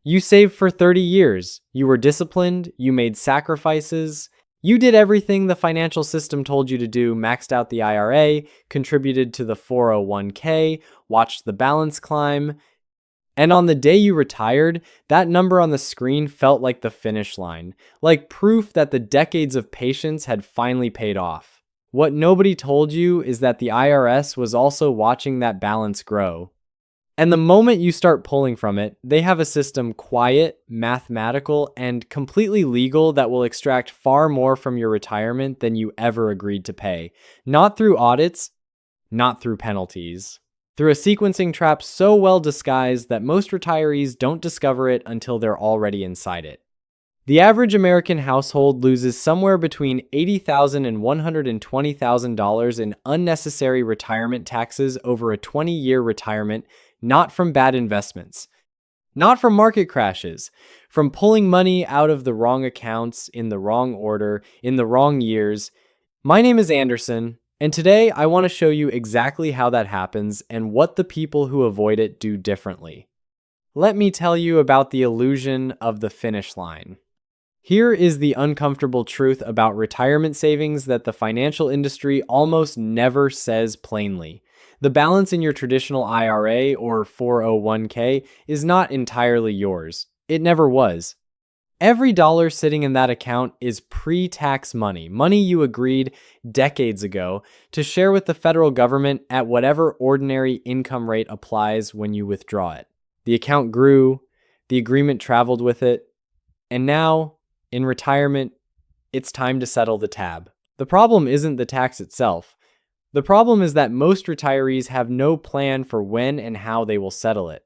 You saved for 30 years. You were disciplined. You made sacrifices. You did everything the financial system told you to do, maxed out the IRA, contributed to the 401k, watched the balance climb. And on the day you retired, that number on the screen felt like the finish line, like proof that the decades of patience had finally paid off. What nobody told you is that the IRS was also watching that balance grow. And the moment you start pulling from it, they have a system quiet, mathematical, and completely legal that will extract far more from your retirement than you ever agreed to pay. Not through audits, not through penalties. Through a sequencing trap so well disguised that most retirees don't discover it until they're already inside it. The average American household loses somewhere between $80,000 and $120,000 in unnecessary retirement taxes over a 20-year retirement, not from bad investments, not from market crashes, from pulling money out of the wrong accounts, in the wrong order, in the wrong years. My name is Anderson, and today I want to show you exactly how that happens and what the people who avoid it do differently. Let me tell you about the illusion of the finish line. Here is the uncomfortable truth about retirement savings that the financial industry almost never says plainly. The balance in your traditional IRA or 401k is not entirely yours. It never was. Every dollar sitting in that account is pre-tax money, money you agreed decades ago to share with the federal government at whatever ordinary income rate applies when you withdraw it. The account grew, the agreement traveled with it, and now, in retirement, it's time to settle the tab. The problem isn't the tax itself. The problem is that most retirees have no plan for when and how they will settle it.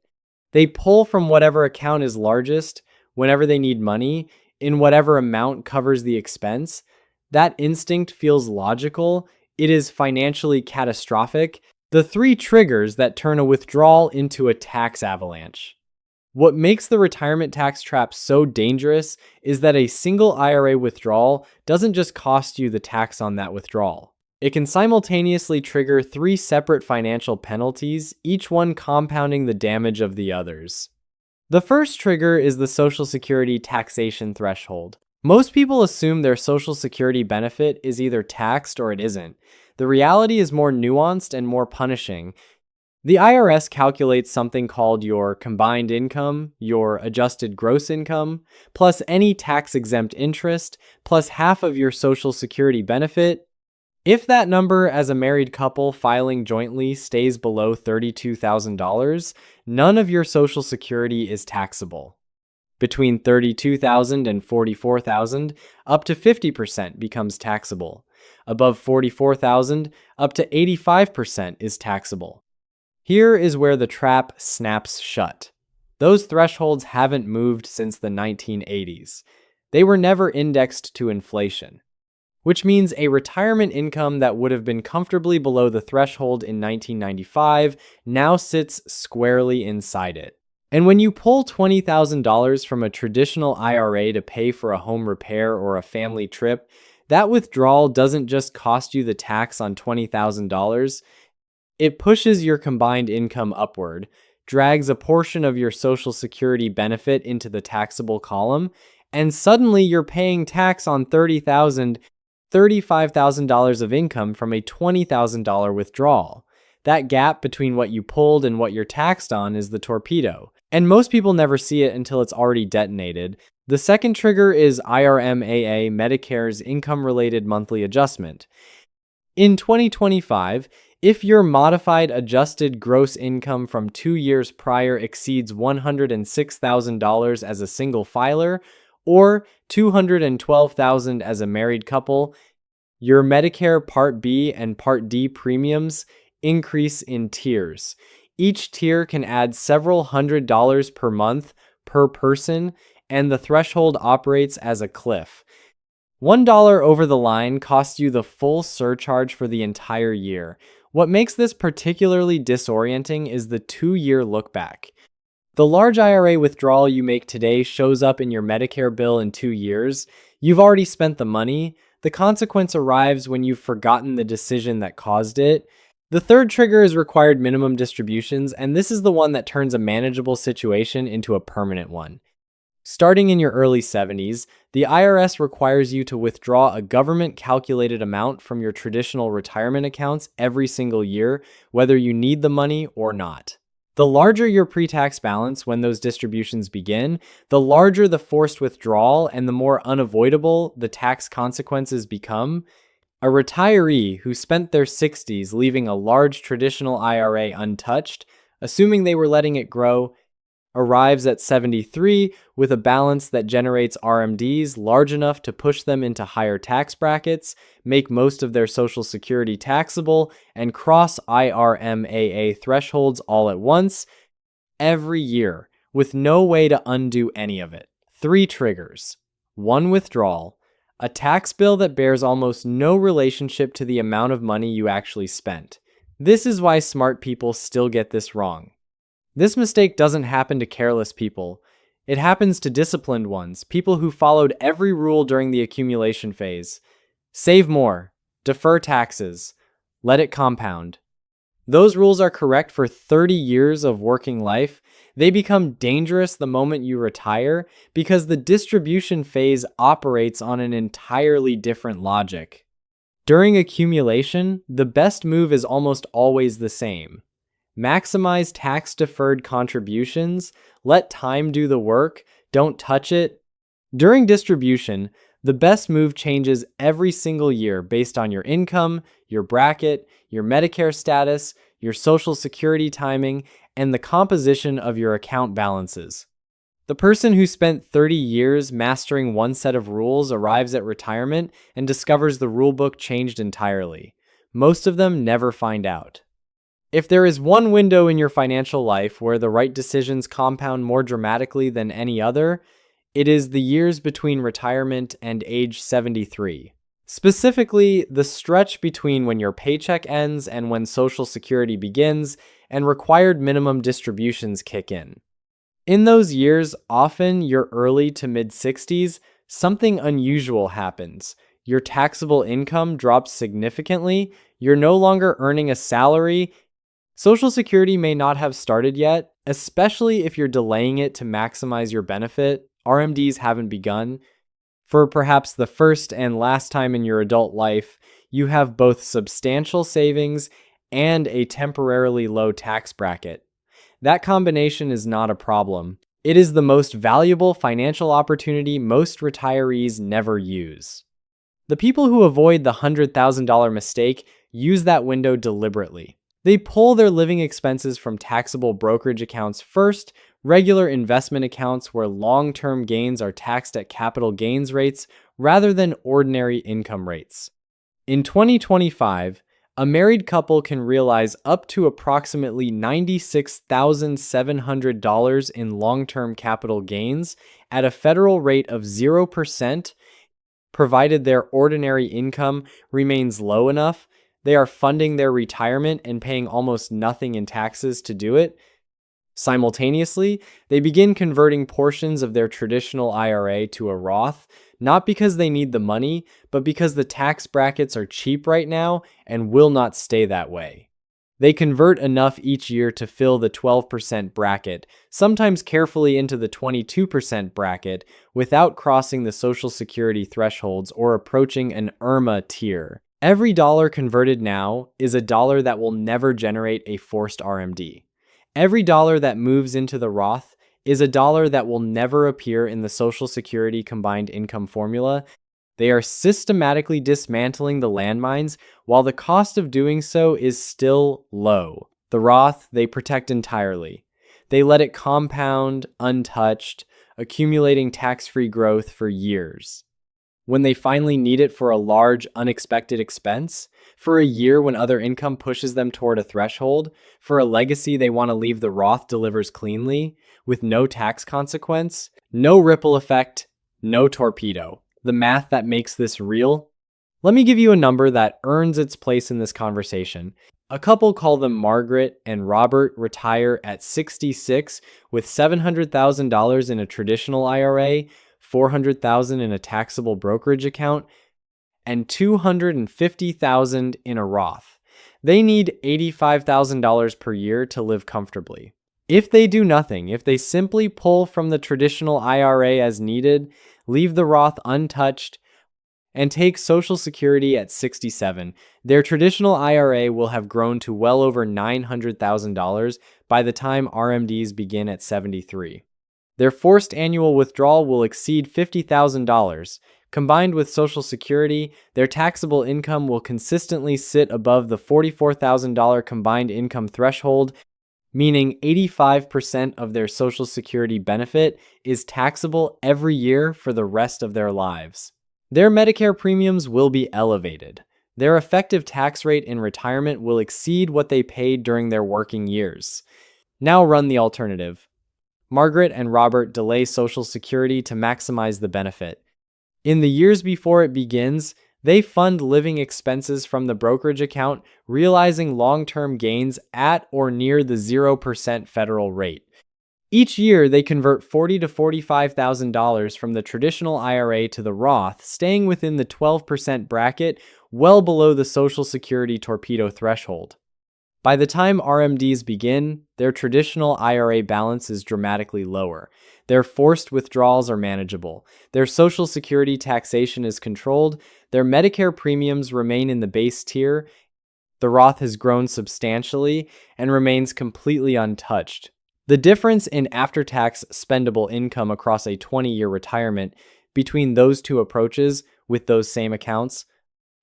They pull from whatever account is largest, whenever they need money, in whatever amount covers the expense. That instinct feels logical. It is financially catastrophic. The three triggers that turn a withdrawal into a tax avalanche. What makes the retirement tax trap so dangerous is that a single IRA withdrawal doesn't just cost you the tax on that withdrawal. It can simultaneously trigger three separate financial penalties, each one compounding the damage of the others. The first trigger is the Social Security taxation threshold. Most people assume their Social Security benefit is either taxed or it isn't. The reality is more nuanced and more punishing. The IRS calculates something called your combined income, your adjusted gross income, plus any tax-exempt interest, plus half of your Social Security benefit. If that number as a married couple filing jointly stays below $32,000, none of your Social Security is taxable. Between $32,000 and $44,000, up to 50% becomes taxable. Above $44,000, up to 85% is taxable. Here is where the trap snaps shut. Those thresholds haven't moved since the 1980s. They were never indexed to inflation, which means a retirement income that would have been comfortably below the threshold in 1995 now sits squarely inside it. And when you pull $20,000 from a traditional IRA to pay for a home repair or a family trip, that withdrawal doesn't just cost you the tax on $20,000. It pushes your combined income upward, drags a portion of your Social Security benefit into the taxable column, and suddenly you're paying tax on $35,000 of income from a $20,000 withdrawal. That gap between what you pulled and what you're taxed on is the torpedo. And most people never see it until it's already detonated. The second trigger is IRMAA, Medicare's income-related monthly adjustment. In 2025, if your modified adjusted gross income from 2 years prior exceeds $106,000 as a single filer, or $212,000 as a married couple, your Medicare Part B and Part D premiums increase in tiers. Each tier can add several $100s per month per person, and the threshold operates as a cliff. $1 over the line costs you the full surcharge for the entire year. What makes this particularly disorienting is the 2-year look back. The large IRA withdrawal you make today shows up in your Medicare bill in 2 years. You've already spent the money. The consequence arrives when you've forgotten the decision that caused it. The third trigger is required minimum distributions, and this is the one that turns a manageable situation into a permanent one. Starting in your early 70s, the IRS requires you to withdraw a government-calculated amount from your traditional retirement accounts every single year, whether you need the money or not. The larger your pre-tax balance when those distributions begin, the larger the forced withdrawal and the more unavoidable the tax consequences become. A retiree who spent their 60s leaving a large traditional IRA untouched, assuming they were letting it grow, arrives at 73 with a balance that generates RMDs large enough to push them into higher tax brackets, make most of their Social Security taxable, and cross IRMAA thresholds all at once, every year, with no way to undo any of it. 3 triggers. 1 withdrawal. A tax bill that bears almost no relationship to the amount of money you actually spent. This is why smart people still get this wrong. This mistake doesn't happen to careless people. It happens to disciplined ones, people who followed every rule during the accumulation phase. Save more, defer taxes, let it compound. Those rules are correct for 30 years of working life. They become dangerous the moment you retire because the distribution phase operates on an entirely different logic. During accumulation, the best move is almost always the same. Maximize tax-deferred contributions, let time do the work, don't touch it. During distribution, the best move changes every single year based on your income, your bracket, your Medicare status, your Social Security timing, and the composition of your account balances. The person who spent 30 years mastering one set of rules arrives at retirement and discovers the rulebook changed entirely. Most of them never find out. If there is one window in your financial life where the right decisions compound more dramatically than any other, it is the years between retirement and age 73. Specifically, the stretch between when your paycheck ends and when Social Security begins and required minimum distributions kick in. In those years, often your early to mid-60s, something unusual happens. Your taxable income drops significantly, you're no longer earning a salary. Social Security may not have started yet, especially if you're delaying it to maximize your benefit. RMDs haven't begun. For perhaps the first and last time in your adult life, you have both substantial savings and a temporarily low tax bracket. That combination is not a problem. It is the most valuable financial opportunity most retirees never use. The people who avoid the $100,000 mistake use that window deliberately. They pull their living expenses from taxable brokerage accounts first, regular investment accounts where long-term gains are taxed at capital gains rates rather than ordinary income rates. In 2025, a married couple can realize up to approximately $96,700 in long-term capital gains at a federal rate of 0%, provided their ordinary income remains low enough. They are funding their retirement and paying almost nothing in taxes to do it. Simultaneously, they begin converting portions of their traditional IRA to a Roth, not because they need the money, but because the tax brackets are cheap right now and will not stay that way. They convert enough each year to fill the 12% bracket, sometimes carefully into the 22% bracket, without crossing the Social Security thresholds or approaching an IRMA tier. Every dollar converted now is a dollar that will never generate a forced RMD. Every dollar that moves into the Roth is a dollar that will never appear in the Social Security combined income formula. They are systematically dismantling the landmines while the cost of doing so is still low. The Roth, they protect entirely. They let it compound, untouched, accumulating tax-free growth for years. When they finally need it for a large, unexpected expense, for a year when other income pushes them toward a threshold, for a legacy they want to leave, the Roth delivers cleanly, with no tax consequence, no ripple effect, no torpedo. The math that makes this real? Let me give you a number that earns its place in this conversation. A couple, call them Margaret and Robert, retire at 66 with $700,000 in a traditional IRA, $400,000 in a taxable brokerage account, and $250,000 in a Roth. They need $85,000 per year to live comfortably. If they do nothing, if they simply pull from the traditional IRA as needed, leave the Roth untouched, and take Social Security at 67, their traditional IRA will have grown to well over $900,000 by the time RMDs begin at 73. Their forced annual withdrawal will exceed $50,000. Combined with Social Security, their taxable income will consistently sit above the $44,000 combined income threshold, meaning 85% of their Social Security benefit is taxable every year for the rest of their lives. Their Medicare premiums will be elevated. Their effective tax rate in retirement will exceed what they paid during their working years. Now run the alternative. Margaret and Robert delay Social Security to maximize the benefit. In the years before it begins, they fund living expenses from the brokerage account, realizing long-term gains at or near the 0% federal rate. Each year, they convert $40,000 to $45,000 from the traditional IRA to the Roth, staying within the 12% bracket, well below the Social Security torpedo threshold. By the time RMDs begin, their traditional IRA balance is dramatically lower. Their forced withdrawals are manageable. Their Social Security taxation is controlled. Their Medicare premiums remain in the base tier. The Roth has grown substantially and remains completely untouched. The difference in after-tax spendable income across a 20-year retirement between those two approaches with those same accounts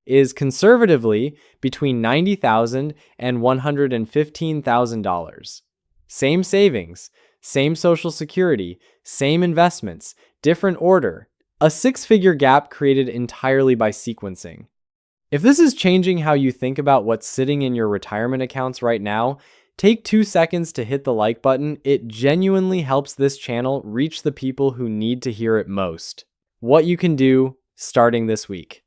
is conservatively between $90,000 and $115,000. Same savings, same Social Security, same investments, different order. A six-figure gap created entirely by sequencing. If this is changing how you think about what's sitting in your retirement accounts right now, take 2 seconds to hit the like button. It genuinely helps this channel reach the people who need to hear it most. What you can do starting this week.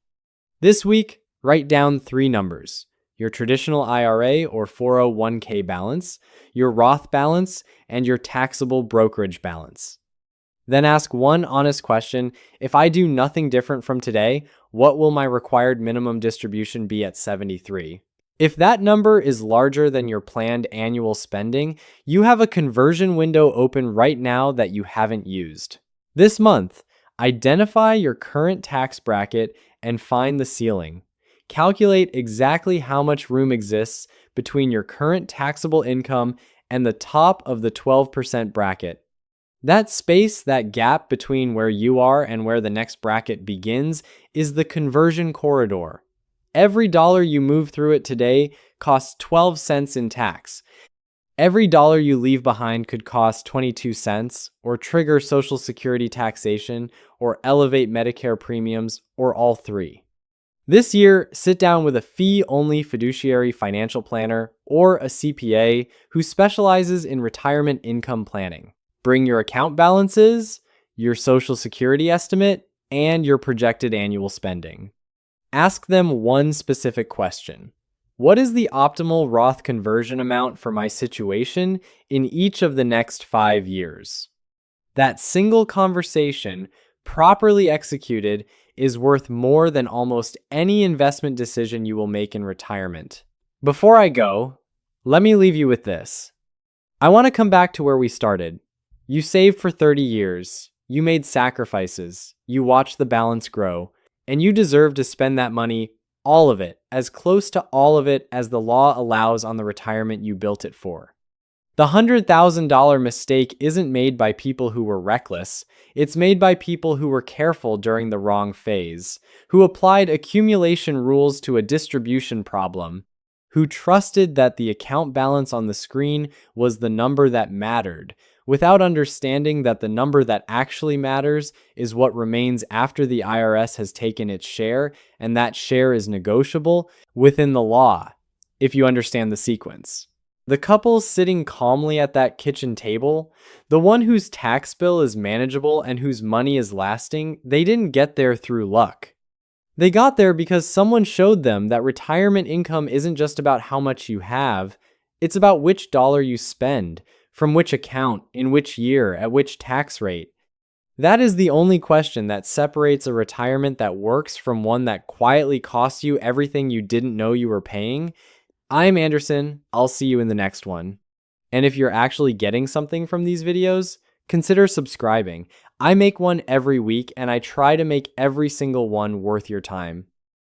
This week, write down 3 numbers: your traditional IRA or 401k balance, your Roth balance, and your taxable brokerage balance. Then ask one honest question: if I do nothing different from today, what will my required minimum distribution be at 73? If that number is larger than your planned annual spending, you have a conversion window open right now that you haven't used. This month, identify your current tax bracket and find the ceiling. Calculate exactly how much room exists between your current taxable income and the top of the 12% bracket. That space, that gap between where you are and where the next bracket begins, is the conversion corridor. Every dollar you move through it today costs 12 cents in tax. Every dollar you leave behind could cost 22 cents, or trigger Social Security taxation, or elevate Medicare premiums, or all three. This year, sit down with a fee-only fiduciary financial planner or a CPA who specializes in retirement income planning. Bring your account balances, your Social Security estimate, and your projected annual spending. Ask them one specific question. What is the optimal Roth conversion amount for my situation in each of the next 5 years? That single conversation, properly executed, is worth more than almost any investment decision you will make in retirement. Before I go, let me leave you with this. I want to come back to where we started. You saved for 30 years. You made sacrifices. You watched the balance grow. And you deserve to spend that money, all of it, as close to all of it as the law allows on the retirement you built it for. The $100,000 mistake isn't made by people who were reckless. It's made by people who were careful during the wrong phase, who applied accumulation rules to a distribution problem, who trusted that the account balance on the screen was the number that mattered, without understanding that the number that actually matters is what remains after the IRS has taken its share, and that share is negotiable within the law, if you understand the sequence. The couple sitting calmly at that kitchen table, the one whose tax bill is manageable and whose money is lasting, they didn't get there through luck. They got there because someone showed them that retirement income isn't just about how much you have, it's about which dollar you spend, from which account, in which year, at which tax rate. That is the only question that separates a retirement that works from one that quietly costs you everything you didn't know you were paying. I'm Anderson. I'll see you in the next one. And if you're actually getting something from these videos, consider subscribing. I make one every week and I try to make every single one worth your time.